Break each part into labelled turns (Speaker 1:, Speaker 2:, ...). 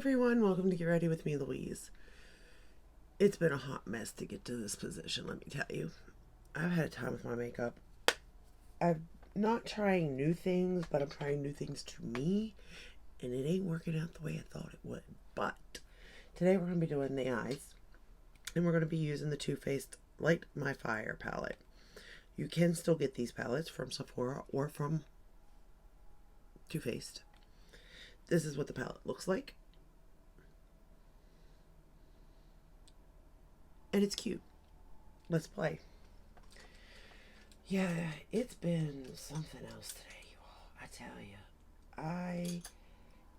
Speaker 1: everyone, welcome to Get Ready with me, Louise. It's been a hot mess to get to this position, let me tell you. I've had a time with my makeup. I'm not trying new things, but I'm trying new things to me, and it ain't working out the way I thought it would. But today we're going to be doing the eyes, and we're going to be using the Too Faced Light My Fire palette. You can still get these palettes from Sephora or from Too Faced. This is what the palette looks like. And it's cute. Let's play. Yeah, it's been something else today, you all. I tell you.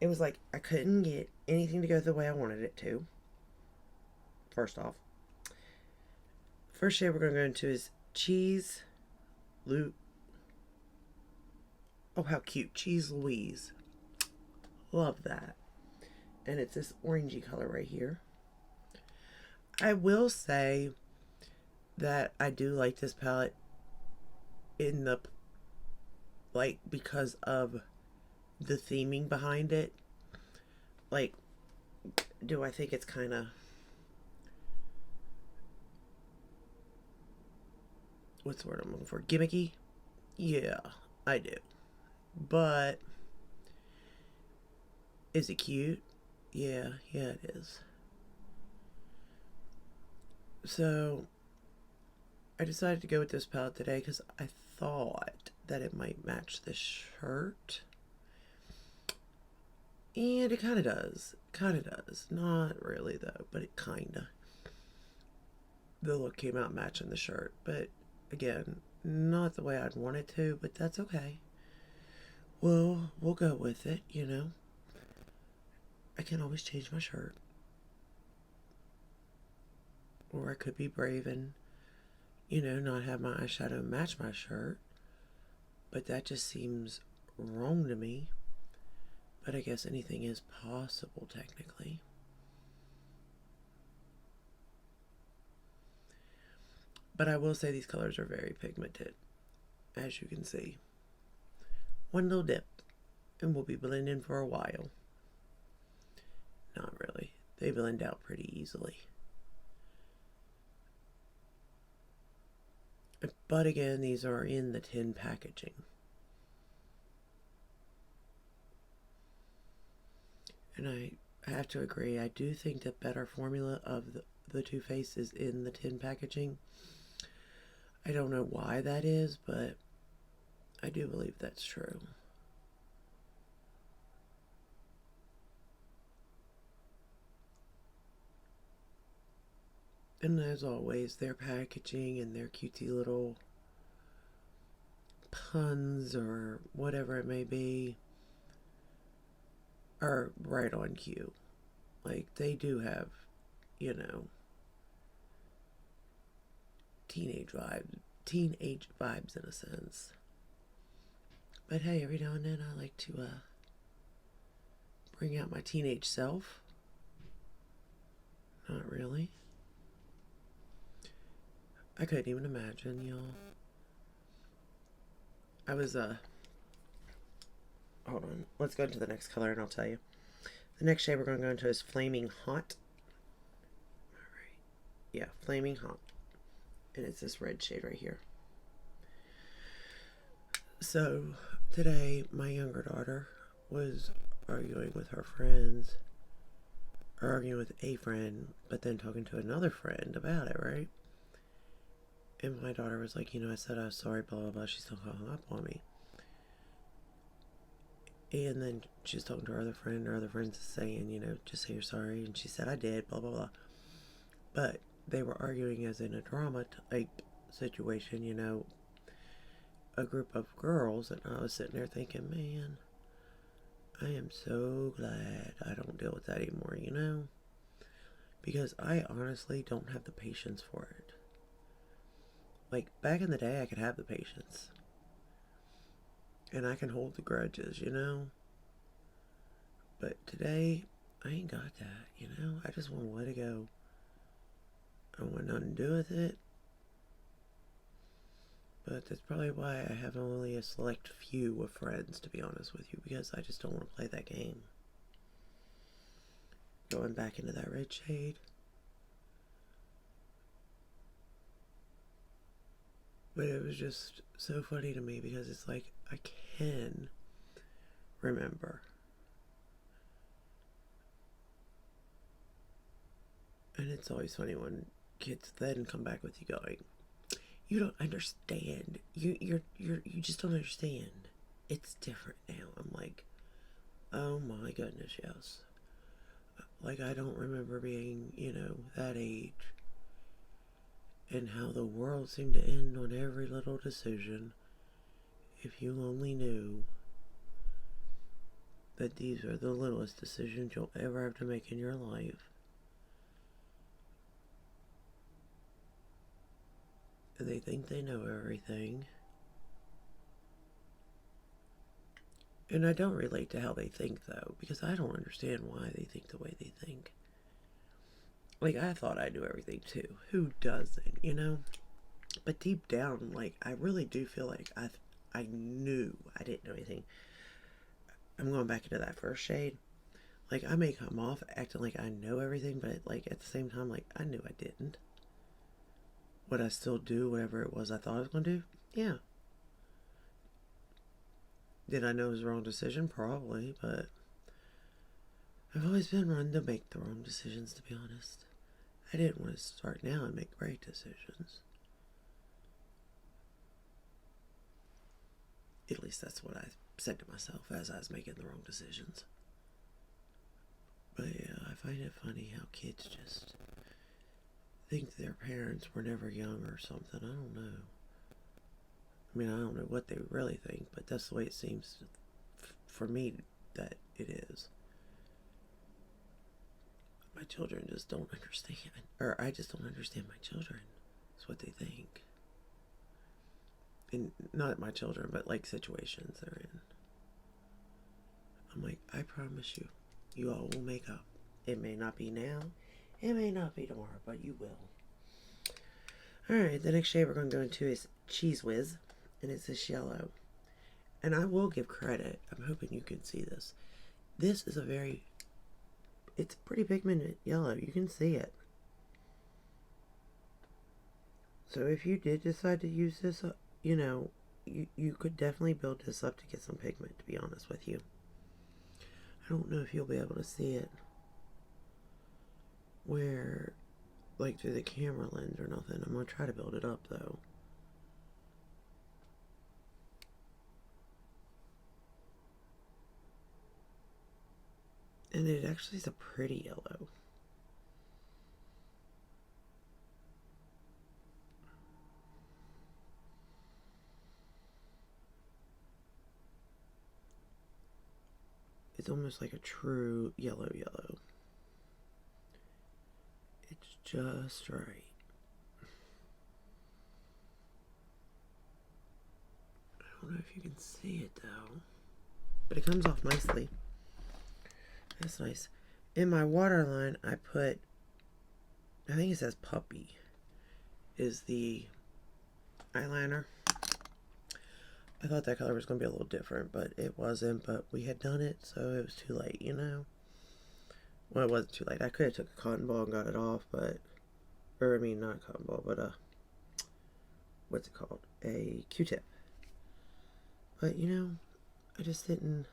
Speaker 1: It was like I couldn't get anything to go the way I wanted it to. First off. First shade we're going to go into is Cheese Lou. Oh, how cute. Cheese Louise. Love that. And it's this orangey color right here. I will say that I do like this palette in the, like, because of the theming behind it. Like, do I think it's kind of, what's the word I'm looking for? Gimmicky? Yeah, I do. But, is it cute? Yeah, it is. So, I decided to go with this palette today because I thought that it might match this shirt. And it kind of does. Not really, though, but it kind of. The look came out matching the shirt. But, again, not the way I'd want it to, but that's okay. Well, we'll go with it, you know. I can always change my shirt. Or I could be brave and, not have my eyeshadow match my shirt. But that just seems wrong to me. But I guess anything is possible, technically. But I will say these colors are very pigmented, as you can see. One little dip, and we'll be blending for a while. Not really. They blend out pretty easily. But again, these are in the tin packaging. And I have to agree, I do think the better formula of the Too Faced is in the tin packaging. I don't know why that is, but I do believe that's true. And as always, their packaging and their cutesy little puns or whatever it may be are right on cue. Like, they do have, teenage vibes in a sense. But hey, every now and then I like to bring out my teenage self. Not really. I couldn't even imagine, y'all. I was, hold on. Let's go into the next color and I'll tell you. The next shade we're going to go into is Flaming Hot. Alright. Yeah, Flaming Hot. And it's this red shade right here. So, today, my younger daughter was arguing with her friends. Arguing with a friend, but then talking to another friend about it, right? And my daughter was like, I said I was sorry, blah, blah, blah. She still hung up on me. And then she was talking to her other friend. Her other friend's saying, just say you're sorry. And she said, I did, blah, blah, blah. But they were arguing as in a drama type situation, a group of girls. And I was sitting there thinking, man, I am so glad I don't deal with that anymore, Because I honestly don't have the patience for it. Like, back in the day, I could have the patience. And I can hold the grudges, But today, I ain't got that, I just want to let it go. I want nothing to do with it. But that's probably why I have only a select few of friends, to be honest with you, because I just don't want to play that game. going back into that red shade. But it was just so funny to me because it's like I can remember. And it's always funny when kids then come back with you going, "You don't understand. You just don't understand. It's different now." I'm like, "Oh my goodness, yes." Like I don't remember being, that age and how the world seemed to end on every little decision. If you only knew that these are the littlest decisions you'll ever have to make in your life. And they think they know everything. And I don't relate to how they think, though, because I don't understand why they think the way they think. Like, I thought I knew everything, too. Who doesn't? But deep down, like, I really do feel like I knew I didn't know anything. I'm going back into that first shade. Like, I may come off acting like I know everything, but, like, at the same time, like, I knew I didn't. Would I still do whatever it was I thought I was going to do? Yeah. Did I know it was the wrong decision? Probably, but I've always been one to make the wrong decisions, to be honest. I didn't want to start now and make great decisions. At least that's what I said to myself as I was making the wrong decisions. But yeah, I find it funny how kids just think their parents were never young or something. I don't know. I mean, I don't know what they really think, but that's the way it seems for me that it is. My children just don't understand. Or I just don't understand my children. That's what they think. And not my children, but like situations they're in. I'm like, I promise you, you all will make up. It may not be now, it may not be tomorrow, but you will. Alright, the next shade we're going to go into is Cheese Whiz, and it's this yellow. And I will give credit, I'm hoping you can see this. This is it's a pretty pigmented yellow, you can see it. So if you did decide to use this, you could definitely build this up to get some pigment, to be honest with you. I don't know if you'll be able to see it like through the camera lens or nothing. I'm going to try to build it up, though. And it actually is a pretty yellow. It's almost like a true yellow. It's just right. I don't know if you can see it though, but it comes off nicely. That's nice. In my waterline, I put, I think it says Puppy, is the eyeliner. I thought that color was going to be a little different, but it wasn't. But we had done it, so it was too late, Well, it wasn't too late. I could have took a cotton ball and got it off, but, not a cotton ball, but what's it called? A Q-tip. But, I just didn't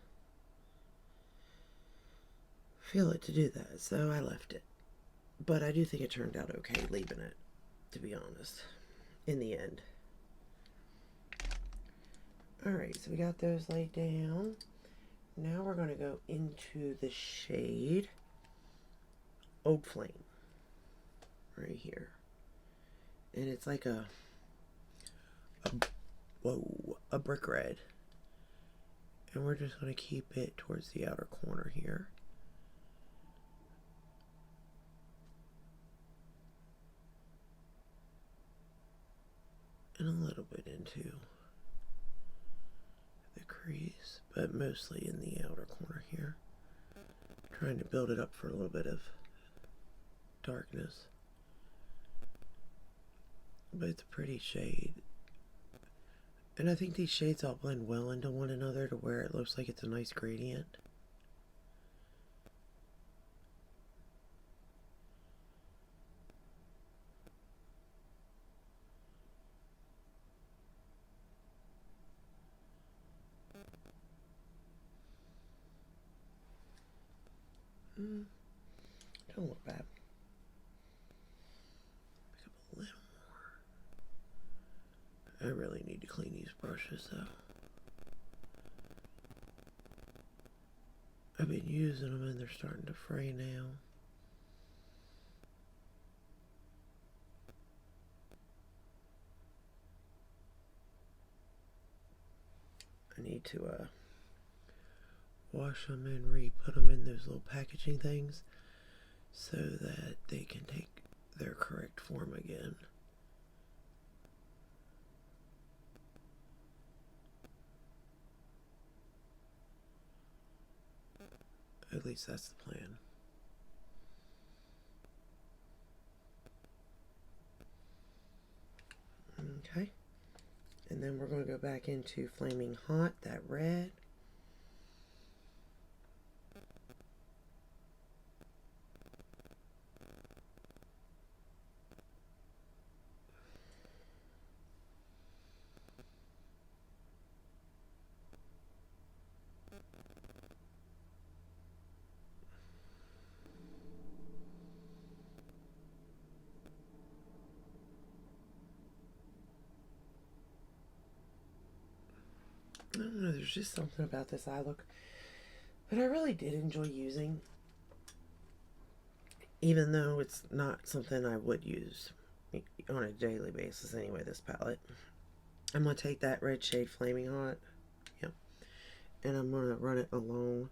Speaker 1: feel it to do that, so I left it. But I do think it turned out okay leaving it, to be honest, in the end. Alright, so we got those laid down. Now we're going to go into the shade Old Flame. Right here. And it's like a brick red. And we're just going to keep it towards the outer corner here. And a little bit into the crease, but mostly in the outer corner here. Trying to build it up for a little bit of darkness. But it's a pretty shade. And I think these shades all blend well into one another to where it looks like it's a nice gradient. Mm, don't look bad. Pick up a little more. I really need to clean these brushes though. I've been using them and they're starting to fray now. I need to wash them and re-put them in those little packaging things so that they can take their correct form again. At least that's the plan. Okay. And then we're going to go back into Flaming Hot, that red. I don't know, there's just something about this eye look that I really did enjoy using, even though it's not something I would use on a daily basis anyway, this palette. I'm going to take that red shade Flaming Hot, yep, and I'm going to run it along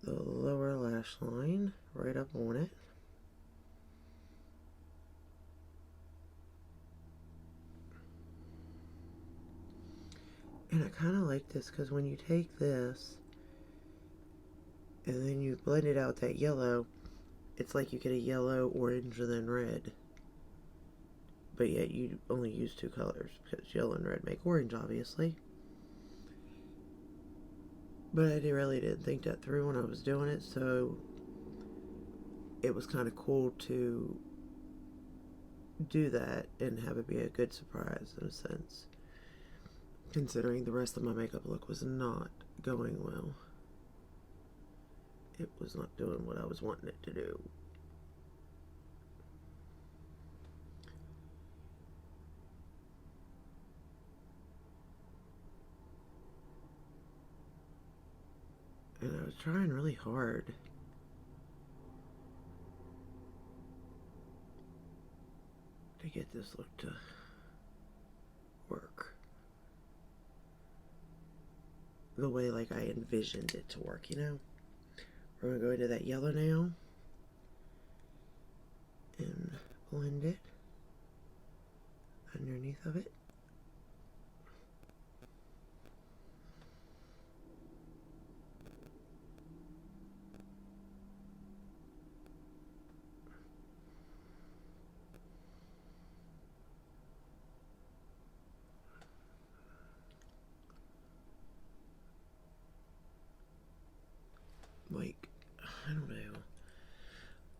Speaker 1: the lower lash line, right up on it. And I kind of like this because when you take this and then you blend it out that yellow, it's like you get a yellow, orange, and then red. But yet you only use two colors because yellow and red make orange, obviously. But I really didn't think that through when I was doing it, so it was kind of cool to do that and have it be a good surprise in a sense, considering the rest of my makeup look was not going well. It was not doing what I was wanting it to do. And I was trying really hard to get this look to work the way like I envisioned it to work, you know? We're going to go into that yellow now and blend it underneath of it. Like, I don't know.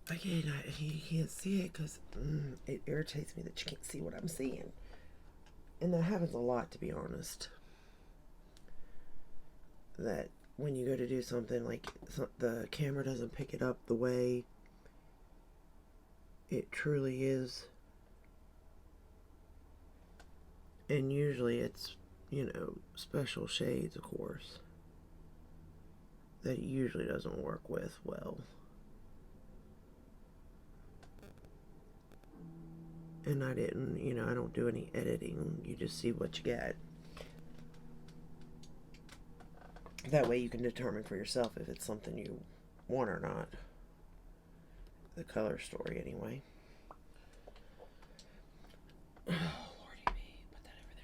Speaker 1: Again, you can't see it because it irritates me that you can't see what I'm seeing. And that happens a lot, to be honest. That when you go to do something, like the camera doesn't pick it up the way it truly is. And usually it's, you know, special shades, of course, that it usually doesn't work with well. And I didn't, you know, I don't do any editing. You just see what you get. That way you can determine for yourself if it's something you want or not. The color story, anyway. Oh, Lordy me. Put that over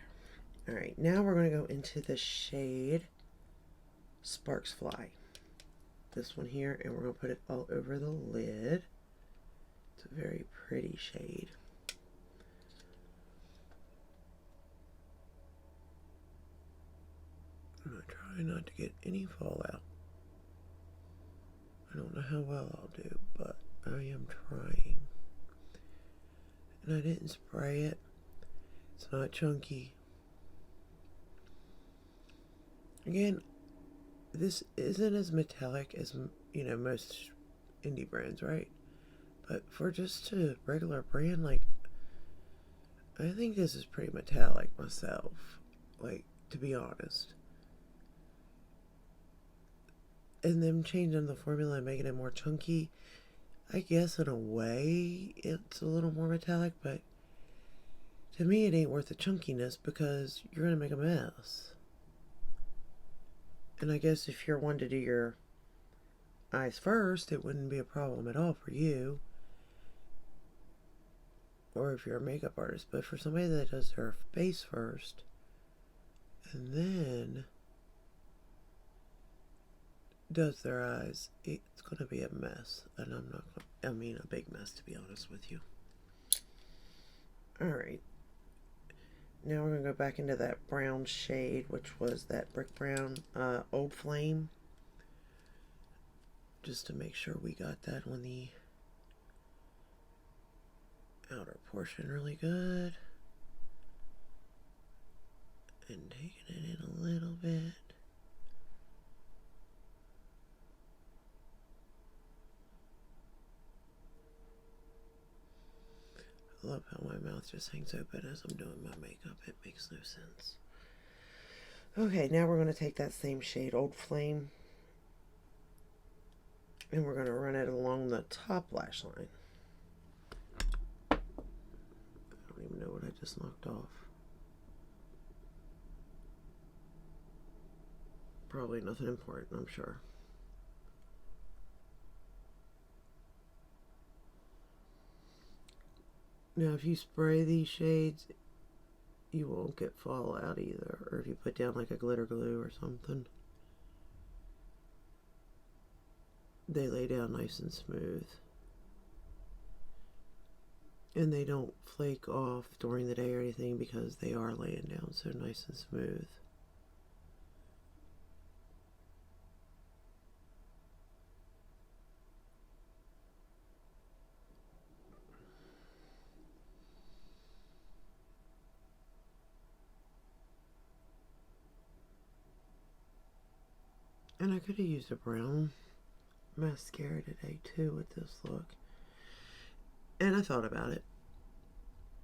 Speaker 1: there. Alright, now we're going to go into the shade Sparks Fly. This one here, and we're going to put it all over the lid. It's a very pretty shade. I'm going to try not to get any fallout. I don't know how well I'll do, but I am trying. And I didn't spray it. It's not chunky. Again, this isn't as metallic as, most indie brands, right? But for just a regular brand, like, I think this is pretty metallic myself. Like, to be honest. And them changing the formula and making it more chunky, I guess in a way it's a little more metallic, but to me it ain't worth the chunkiness because you're gonna make a mess. And I guess if you're one to do your eyes first, it wouldn't be a problem at all for you. Or if you're a makeup artist. But for somebody that does their face first and then does their eyes, it's going to be a mess. And I'm not going to, I mean, a big mess, to be honest with you. Alright. Now we're going to go back into that brown shade, which was that brick brown Old Flame. Just to make sure we got that on the outer portion really good. And taking it in a little bit. I love how my mouth just hangs open as I'm doing my makeup. It makes no sense. Okay, now we're going to take that same shade, Old Flame, and we're going to run it along the top lash line. I don't even know what I just knocked off. Probably nothing important, I'm sure. Now, if you spray these shades, you won't get fallout either. Or if you put down like a glitter glue or something, they lay down nice and smooth. And they don't flake off during the day or anything because they are laying down so nice and smooth. And I could have used a brown mascara today too with this look. And I thought about it.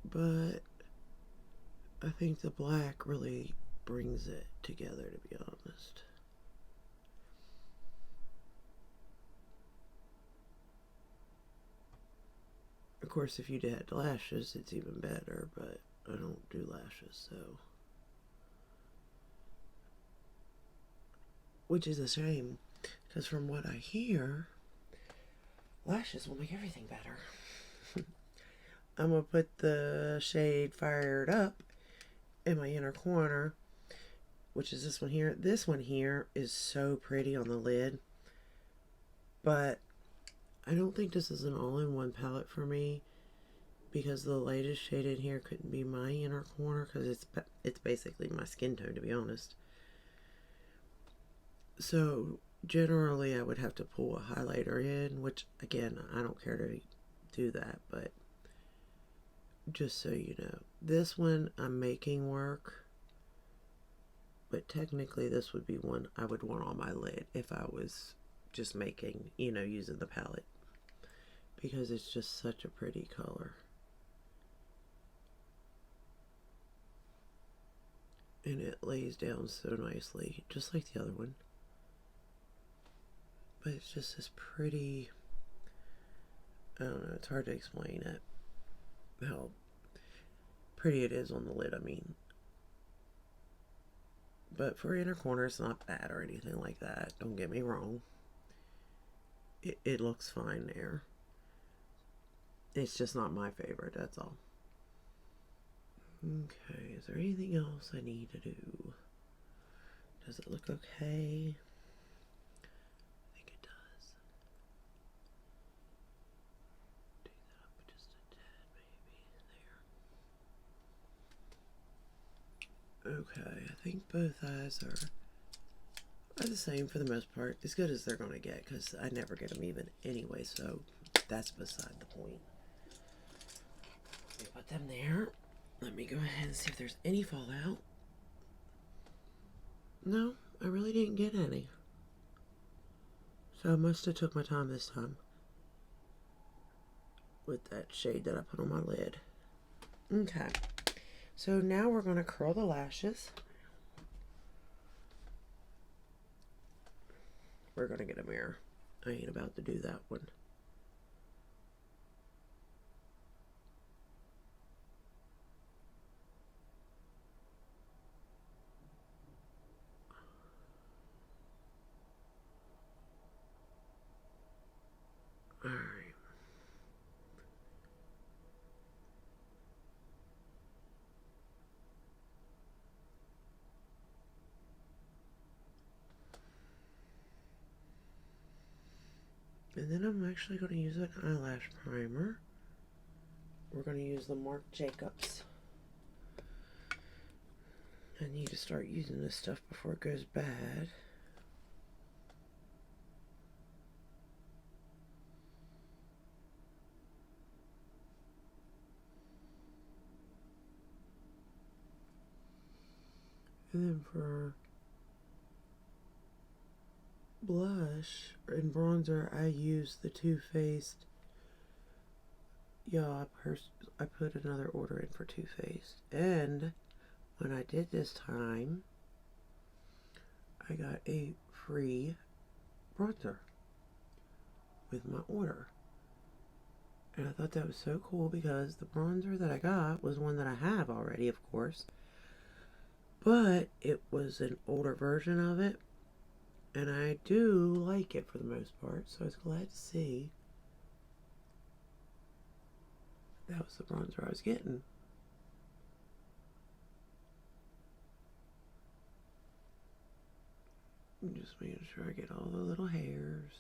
Speaker 1: But I think the black really brings it together, to be honest. Of course, if you did lashes, it's even better, but I don't do lashes, so. Which is a shame, because from what I hear, lashes will make everything better. I'm going to put the shade Fired Up in my inner corner, which is this one here. This one here is so pretty on the lid, but I don't think this is an all-in-one palette for me, because the lightest shade in here couldn't be my inner corner, because it's basically my skin tone, to be honest. So generally I would have to pull a highlighter in, which again, I don't care to do that, but just so you know, this one I'm making work, but technically this would be one I would want on my lid if I was just making, using the palette, because it's just such a pretty color. And it lays down so nicely, just like the other one. But it's just this pretty, I don't know, it's hard to explain it, how pretty it is on the lid, I mean. But for inner corner, it's not bad or anything like that, don't get me wrong. It looks fine there. It's just not my favorite, that's all. Okay, is there anything else I need to do? Does it look okay? Okay, I think both eyes are the same for the most part, as good as they're going to get, because I never get them even anyway, so that's beside the point. Let me put them there. Let me go ahead and see if there's any fallout. No, I really didn't get any. So I must have took my time this time with that shade that I put on my lid. Okay. So now we're going to curl the lashes. We're going to get a mirror. I ain't about to do that one. Alright. And then I'm actually going to use an eyelash primer. We're going to use the Marc Jacobs. I need to start using this stuff before it goes bad. And then for blush and bronzer, I use the Too Faced. Yeah, I put another order in for Too Faced. And when I did this time, I got a free bronzer with my order. And I thought that was so cool because the bronzer that I got was one that I have already, of course. But it was an older version of it. And I do like it for the most part. So I was glad to see that was the bronzer I was getting. I'm just making sure I get all the little hairs.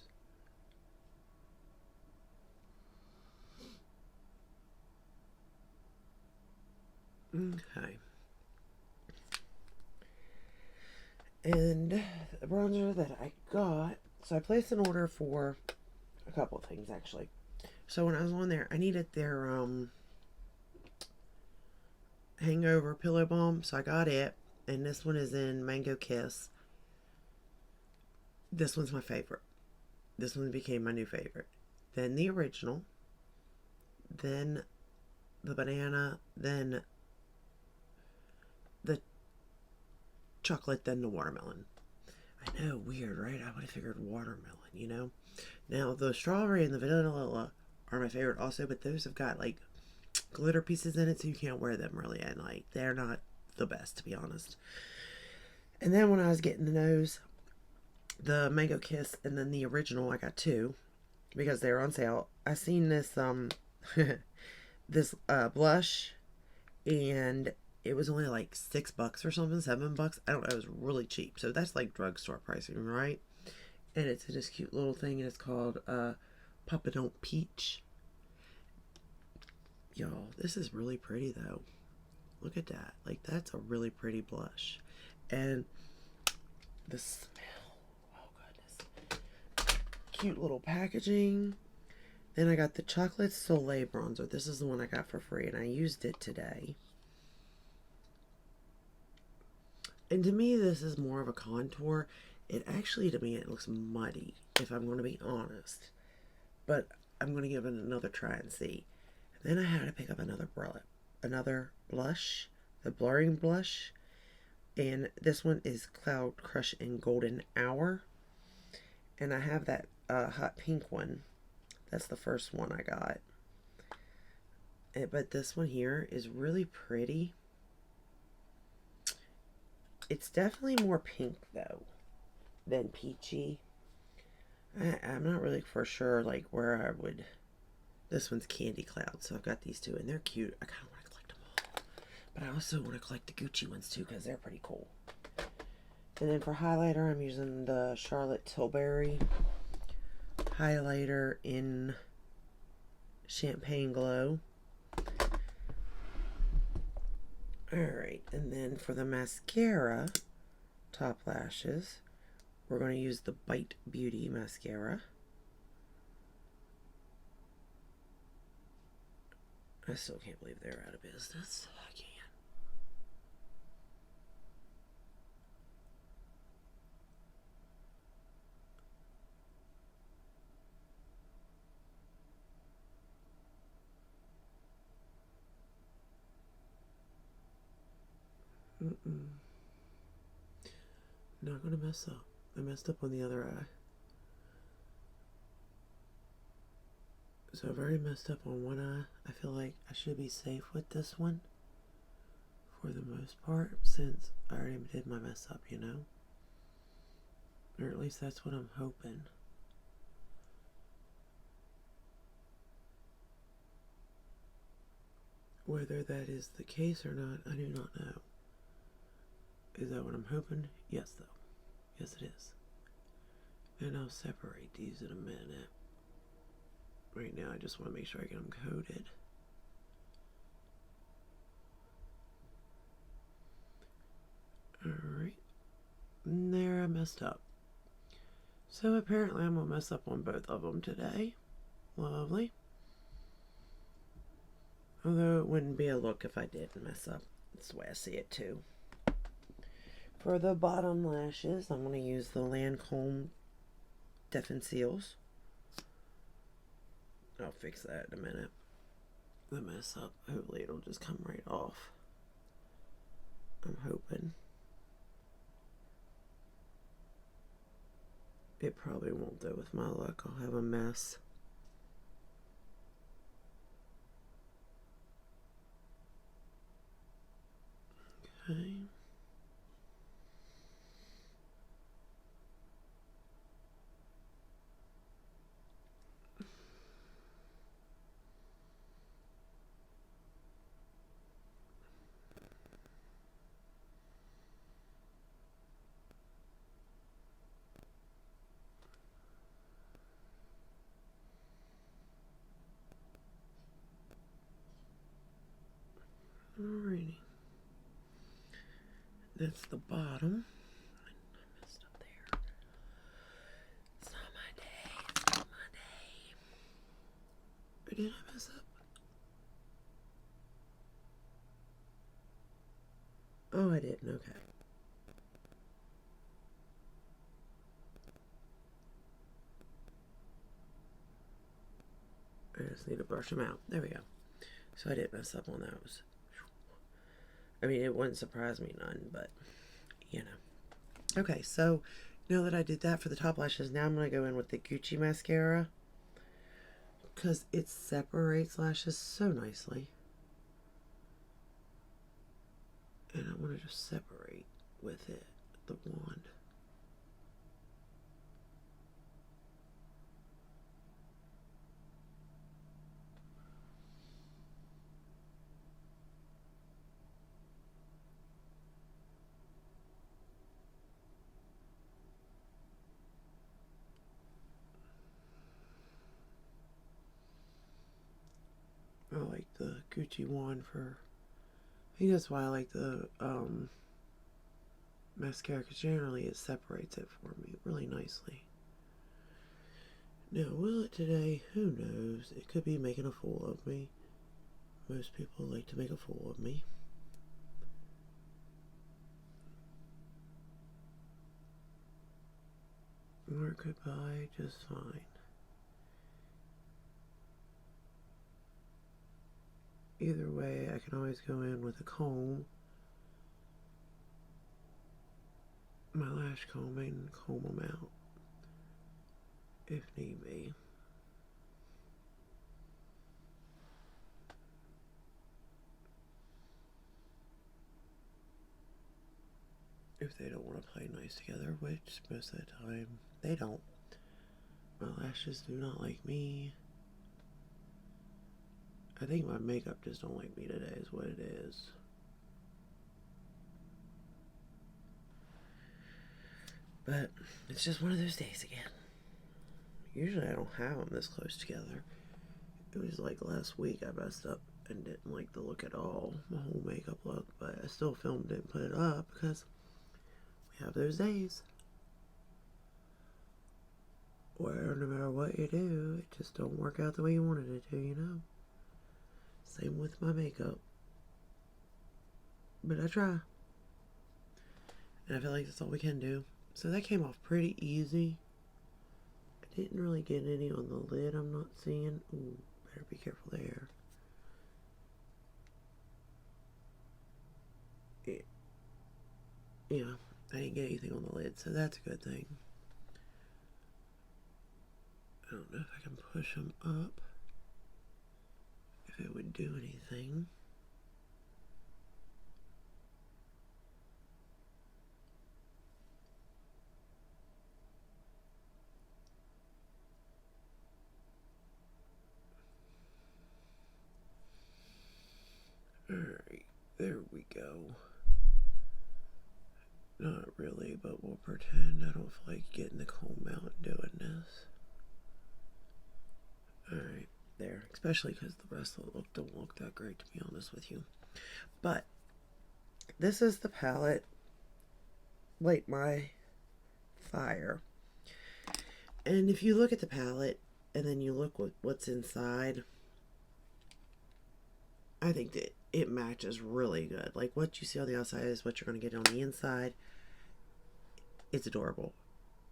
Speaker 1: Okay. And the bronzer that I got, so I placed an order for a couple of things actually. So when I was on there, I needed their hangover pillow balm, so I got it. And this one is in Mango Kiss. This one's my favorite. This one became my new favorite. Then the original. Then the banana. Then the chocolate. Then the watermelon. I know, weird, right? I would have figured watermelon, you know? Now, the strawberry and the vanilla are my favorite also, but those have got, like, glitter pieces in it, so you can't wear them really, and, like, they're not the best, to be honest. And then when I was getting the nose, the Mango Kiss and then the original, I got two because they were on sale. I seen this, this, blush, and it was only like $6 or something, $7. I don't know. It was really cheap. So that's like drugstore pricing, right? And it's this cute little thing, and it's called Papa Don't Peach. Y'all, this is really pretty though. Look at that. Like, that's a really pretty blush. And the smell. Oh, goodness. Cute little packaging. Then I got the Chocolate Soleil bronzer. This is the one I got for free, and I used it today. And to me, this is more of a contour. It actually, to me, it looks muddy, if I'm going to be honest. But I'm going to give it another try and see. And then I had to pick up another blush, the blurring blush. And this one is Cloud Crush in Golden Hour. And I have that hot pink one. That's the first one I got. But this one here is really pretty. It's definitely more pink, though, than peachy. I'm not really for sure, like, where I would... This one's Candy Cloud, so I've got these two, and they're cute. I kind of want to collect them all. But I also want to collect the Gucci ones, too, because they're pretty cool. And then for highlighter, I'm using the Charlotte Tilbury highlighter in Champagne Glow. Alright, and then for the mascara, top lashes, we're going to use the Bite Beauty mascara. I still can't believe they're out of business. I can't. Not gonna mess up. I messed up on the other eye. So I've already messed up on one eye. I feel like I should be safe with this one for the most part, since I already did my mess up, you know? Or at least that's what I'm hoping. Whether that is the case or not, I do not know. Is that what I'm hoping? Yes, though. Yes, it is. And I'll separate these in a minute. Right now, I just want to make sure I get them coated. Alright. There, I messed up. So apparently I'm going to mess up on both of them today. Lovely. Although it wouldn't be a look if I didn't mess up. That's the way I see it too. For the bottom lashes, I'm going to use the Lancome Deaf and Seals. I'll fix that in a minute. The mess up. Hopefully it'll just come right off. I'm hoping. It probably won't though. With my luck, I'll have a mess. Okay. Alrighty. That's the bottom. I messed up there. It's not my day. It's not my day. Or did I mess up? Oh, I didn't. Okay. I just need to brush them out. There we go. So I didn't mess up on those. I mean, it wouldn't surprise me none, but, you know. Okay, so now that I did that for the top lashes, now I'm going to go in with the Gucci mascara. Because it separates lashes so nicely. And I want to just separate with it, the wand. I like the Gucci wand for, I think that's why I like the mascara, because generally it separates it for me really nicely. Now, will it today? Who knows? It could be making a fool of me. Most people like to make a fool of me. Or it could buy just fine. Either way, I can always go in with a comb, my lash comb, and comb them out if need be. If they don't want to play nice together, which most of the time they don't. My lashes do not like me. I think my makeup just don't like me today is what it is. But it's just one of those days again. Usually I don't have them this close together. It was like last week I messed up and didn't like the look at all, my whole makeup look, but I still filmed it and put it up because we have those days where no matter what you do, it just don't work out the way you wanted it to, you know? Same with my makeup. But I try. And I feel like that's all we can do. So that came off pretty easy. I didn't really get any on the lid, I'm not seeing. Ooh, better be careful there. Yeah, I didn't get anything on the lid, so that's a good thing. I don't know if I can push them up, if it would do anything. Alright, there we go. Not really, but we'll pretend. I don't feel like getting the comb out and doing this. Alright, there. Especially because the rest of the look don't look that great, to be honest with you. But this is the palette. Light My Fire. And if you look at the palette and then you look what's inside, I think that it matches really good. Like what you see on the outside is what you're going to get on the inside. It's adorable.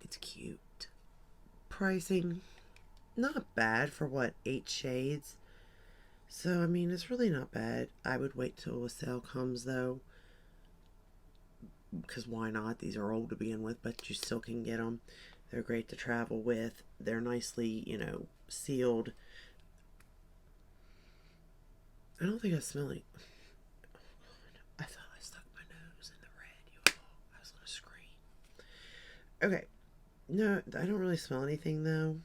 Speaker 1: It's cute. Pricing, not bad for what, 8 shades. So, I mean, it's really not bad. I would wait till a sale comes though. Because why not? These are old to begin with, but you still can get them. They're great to travel with. They're nicely, you know, sealed. I don't think I smell it. Oh God, I thought I stuck my nose in the red, you all. I was gonna scream. Okay. No, I don't really smell anything though.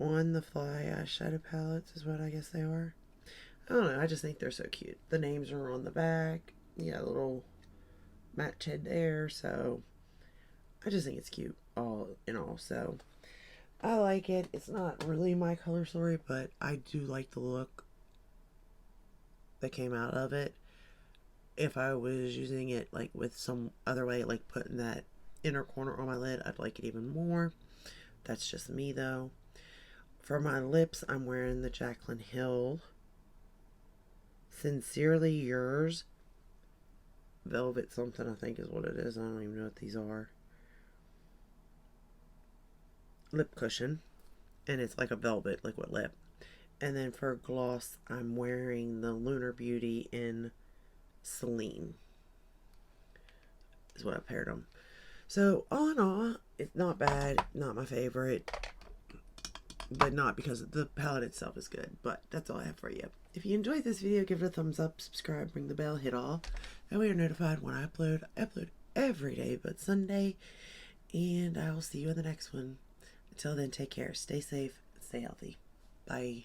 Speaker 1: On the Fly eyeshadow palettes is what I guess they are. I don't know, I just think they're so cute. The names are on the back. You got a little match head there, so I just think it's cute all in all. So I like it. It's not really my color story, but I do like the look that came out of it. If I was using it like with some other way, like putting that inner corner on my lid, I'd like it even more. That's just me though. For my lips, I'm wearing the Jaclyn Hill Sincerely Yours Velvet something, I think is what it is. I don't even know what these are. Lip cushion. And it's like a velvet liquid lip. And then for gloss, I'm wearing the Lunar Beauty in Celine. Is what I paired them. So all in all, it's not bad. Not my favorite. But not because the palette itself is good. But that's all I have for you. If you enjoyed this video, give it a thumbs up, subscribe, ring the bell, hit all. That way you're notified when I upload. I upload every day but Sunday. And I will see you in the next one. Until then, take care. Stay safe. Stay healthy. Bye.